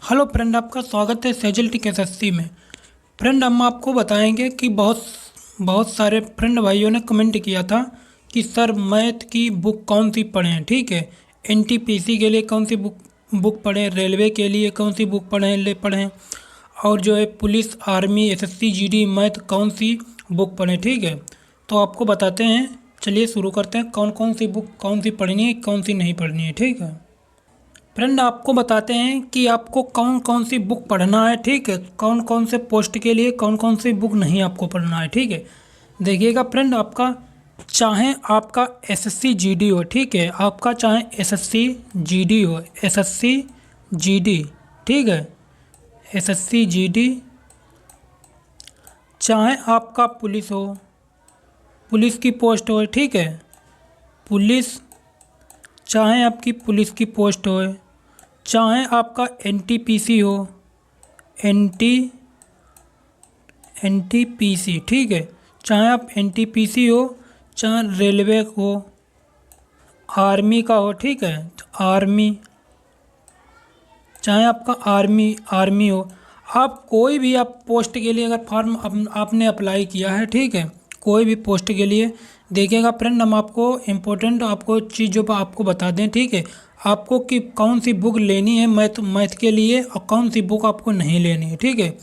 Hello friend, आपका स्वागत है सेजल टेक एसएससी में। फ्रेंड, हम आपको बताएंगे कि बहुत बहुत सारे फ्रेंड भाइयों ने कमेंट किया था कि सर मैथ की बुक कौन सी पढ़ें। ठीक है, एनटीपीसी के लिए कौन सी बुक पढ़ें, रेलवे के लिए कौन सी बुक पढ़ें और जो है police, army, SSC, GD math कौन सी बुक पढ़ें। ठीक है, तो आपको बताते हैं। चलिए शुरू करते हैं, कौन कौन सी बुक कौन सी पढ़नी है, कौन सी नहीं पढ़नी है। ठीक है फ्रेंड, आपको बताते हैं कि आपको कौन कौन सी बुक पढ़ना है। ठीक है, कौन कौन से पोस्ट के लिए कौन कौन सी बुक नहीं आपको पढ़ना है। ठीक है, देखिएगा फ्रेंड, आपका चाहे आपका एसएससी जीडी हो। ठीक है, आपका चाहे एसएससी जीडी हो, एसएससी जीडी। ठीक है, एसएससी जीडी, चाहे आपका पुलिस हो, पुलिस की पोस्ट हो। ठीक है, पुलिस, चाहे आपकी पुलिस की पोस्ट हो, चाहे आपका एनटीपीसी हो, एनटी एनटीपीसी। ठीक है, चाहे आप एनटीपीसी हो, चाहे रेलवे हो, आर्मी का हो। ठीक है, तो आर्मी, चाहे आपका आर्मी हो, आप कोई भी आप पोस्ट के लिए अगर फॉर्म आपने अप्लाई किया है। ठीक है, कोई भी पोस्ट के लिए देखिएगा फ्रेंड, हम आपको इम्पोर्टेंट आपको चीज़ जो आपको बता दें। ठीक है, आपको कि कौन सी बुक लेनी है मैथ के लिए और कौन सी बुक आपको नहीं लेनी है। ठीक है,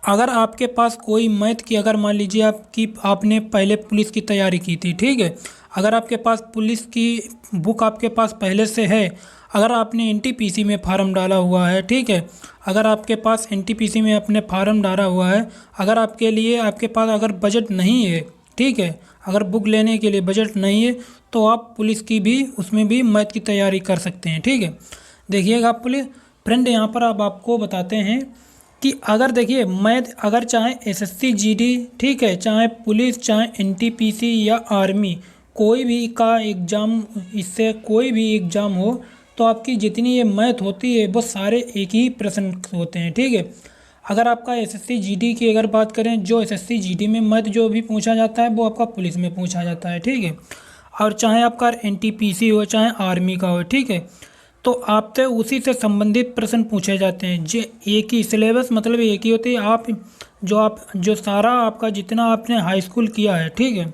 अगर आपके पास कोई मैथ की, अगर मान लीजिए आपने पहले पुलिस की तैयारी की थी। ठीक है, अगर आपके पास पुलिस की बुक आपके पास पहले से है, अगर आपने एनटीपीसी में फार्म डाला हुआ है। ठीक है, अगर आपके पास एनटीपीसी में अपने फार्म डाला हुआ है, अगर आपके लिए आपके पास अगर बजट नहीं है। ठीक है, अगर बुक लेने के लिए बजट नहीं है तो आप पुलिस की भी, उसमें भी मैथ की तैयारी कर सकते हैं। ठीक है, देखिएगा आप पुलिस फ्रेंड, यहाँ पर अब आपको बताते हैं कि अगर देखिए मैथ, अगर चाहे एसएससी जीडी, ठीक है, चाहे पुलिस, चाहे एनटीपीसी या आर्मी, कोई भी का एग्ज़ाम, इससे कोई भी एग्ज़ाम हो तो आपकी जितनी ये मैथ होती है वो सारे एक ही प्रश्न होते हैं। ठीक है, अगर आपका एसएससी जीडी की अगर बात करें, जो एसएससी जीडी में मैथ जो भी पूछा जाता है वो आपका पुलिस में पूछा जाता है। ठीक है, और चाहे आपका एनटीपीसी हो, चाहे आर्मी का हो। ठीक है, तो आपसे उसी से संबंधित प्रश्न पूछे जाते हैं। जो एक ही सिलेबस, मतलब एक ही होती है। आप जो सारा आपका जितना आपने हाई स्कूल किया है। ठीक है,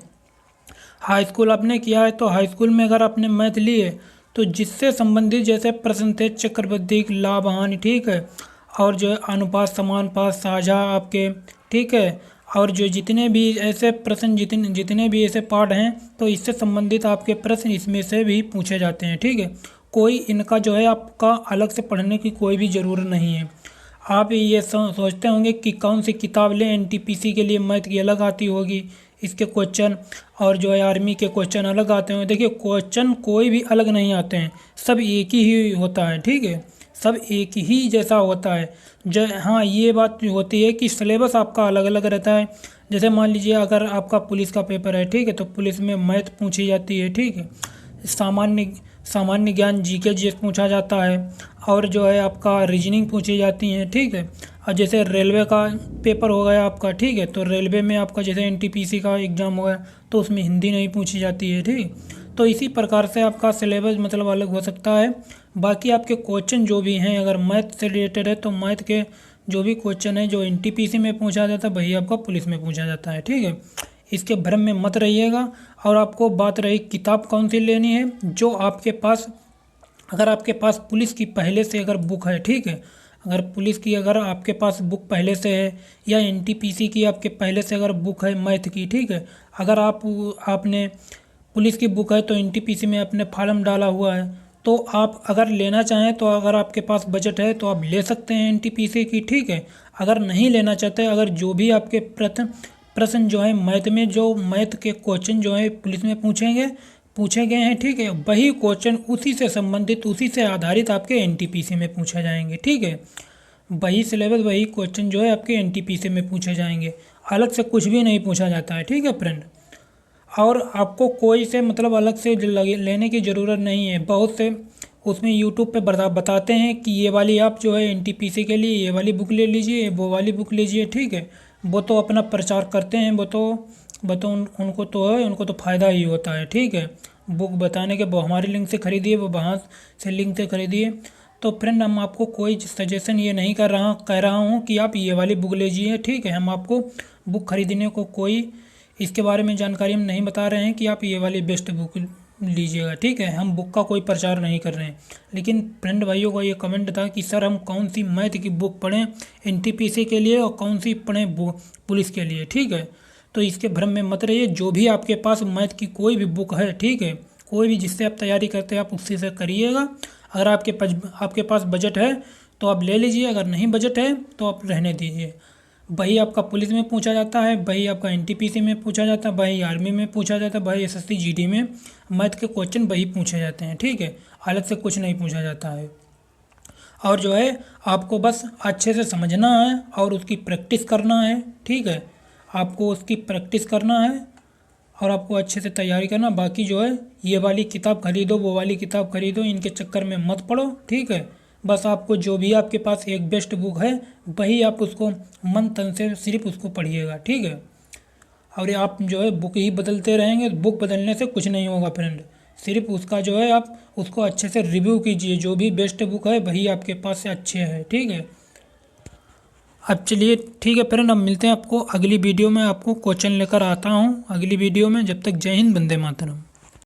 हाई स्कूल आपने किया है तो हाई स्कूल में अगर आपने मैथ ली है तो जिससे संबंधित जैसे प्रश्न थे, चक्रवृद्धि, लाभ हानि। ठीक है, और जो है अनुपात, समानुपात, साझा आपके। ठीक है, और जो जितने भी ऐसे प्रश्न, जितने भी ऐसे पार्ट हैं तो इससे संबंधित आपके प्रश्न इसमें से भी पूछे जाते हैं। ठीक है, कोई इनका जो है आपका अलग से पढ़ने की कोई भी ज़रूरत नहीं है। आप ये सोचते होंगे कि कौन सी किताब लें, एनटीपीसी के लिए मैथ की अलग आती होगी इसके क्वेश्चन, और जो है आर्मी के क्वेश्चन अलग आते हैं। देखिए क्वेश्चन कोई भी अलग नहीं आते हैं, सब एक ही होता है। ठीक है, सब एक ही जैसा होता है। हाँ, ये बात होती है कि सिलेबस आपका अलग अलग रहता है। जैसे मान लीजिए अगर आपका पुलिस का पेपर है। ठीक है, तो पुलिस में मैथ पूछी जाती है। ठीक है, सामान्य सामान्य ज्ञान, जीके जीएस पूछा जाता है, और जो है आपका रीजनिंग पूछी जाती हैं। ठीक है, और जैसे रेलवे का पेपर हो गया आपका। ठीक है, तो रेलवे में आपका जैसे एनटीपीसी का एग्ज़ाम हो गया तो उसमें हिंदी नहीं पूछी जाती है। ठीक, तो इसी प्रकार से आपका सिलेबस मतलब अलग हो सकता है। बाकी आपके क्वेश्चन जो भी हैं, अगर मैथ से रिलेटेड है तो मैथ के जो भी क्वेश्चन है जो एनटीपीसी में पूछा जाता है वही आपका पुलिस में पूछा जाता है। ठीक है, इसके भ्रम में मत रहिएगा। और आपको बात रही किताब कौन सी लेनी है, जो आपके पास, अगर आपके पास पुलिस की पहले से अगर बुक है। ठीक है, अगर पुलिस की अगर आपके पास बुक पहले से है, या एनटीपीसी की आपके पहले से अगर बुक है मैथ की। ठीक है, अगर आपने पुलिस की बुक है तो एनटीपीसी में आपने फॉर्म डाला हुआ है, तो आप अगर लेना चाहें तो अगर आपके पास बजट है तो आप ले सकते हैं एनटीपीसी की। ठीक है, अगर नहीं लेना चाहते, अगर जो भी आपके प्रश्न जो है मैथ में, जो मैथ के क्वेश्चन जो है पुलिस में पूछे गए हैं। ठीक है, वही क्वेश्चन उसी से संबंधित, उसी से आधारित आपके एनटीपीसी में पूछे जाएंगे। ठीक है, वही सिलेबस, वही क्वेश्चन जो है आपके एनटीपीसी में पूछे जाएंगे, अलग से कुछ भी नहीं पूछा जाता है। ठीक है फ्रेंड, और आपको कोई से मतलब अलग से लेने की ज़रूरत नहीं है। बहुत से उसमें यूट्यूब पे बताते हैं कि ये वाली आप जो है एनटीपीसी के लिए ये वाली बुक ले लीजिए, वो वाली बुक लीजिए। ठीक है, वो तो अपना प्रचार करते हैं, वो तो उनको तो है, उनको तो फ़ायदा ही होता है। ठीक है, बुक बताने के, वो हमारे लिंक से खरीदिए, वो वहाँ से लिंक से खरीदिए। तो फ्रेंड हम आपको कोई सजेशन ये नहीं कह रहा हूँ कि आप ये वाली बुक लीजिए, ठीक है। हम आपको बुक खरीदने को कोई इसके बारे में जानकारी हम नहीं बता रहे हैं कि आप ये वाली बेस्ट बुक लीजिएगा, ठीक है। हम बुक का कोई प्रचार नहीं कर रहे हैं। लेकिन फ्रेंड भाइयों का ये कमेंट था कि सर हम कौन सी मैथ की बुक पढ़ें एनटीपीसी के लिए और कौन सी पढ़ें पुलिस के लिए, ठीक है। तो इसके भ्रम में मत रहिए। जो भी आपके पास मैथ की कोई भी बुक है, ठीक है, कोई भी जिससे आप तैयारी करते हैं आप उससे से करिएगा। अगर आपके पास बजट है तो आप ले लीजिए, अगर नहीं बजट है तो आप रहने दीजिए। वही आपका पुलिस में पूछा जाता है, वही आपका एनटीपीसी में पूछा जाता है, वही आर्मी में पूछा जाता है, वही एसएससी जीडी में मैथ के क्वेश्चन वही पूछे जाते हैं, ठीक है। अलग से कुछ नहीं पूछा जाता है। और जो है आपको बस अच्छे से समझना है और उसकी प्रैक्टिस करना है, ठीक है। आपको उसकी प्रैक्टिस करना है और आपको अच्छे से तैयारी करना। बाकी जो है ये वाली किताब खरीदो, वो वाली किताब खरीदो, इनके चक्कर में मत पड़ो, ठीक है। बस आपको जो भी आपके पास एक बेस्ट बुक है वही आप उसको मन तन से सिर्फ उसको पढ़िएगा, ठीक है। और आप जो है बुक ही बदलते रहेंगे, बुक बदलने से कुछ नहीं होगा फ्रेंड। सिर्फ उसका जो है आप उसको अच्छे से रिव्यू कीजिए, जो भी बेस्ट बुक है वही आपके पास से अच्छे है, ठीक है। अब चलिए ठीक है फ्रेंड, अब मिलते हैं आपको अगली वीडियो में। आपको क्वेश्चन लेकर आता हूँ अगली वीडियो में। जब तक जय हिंद, वंदे मातरम।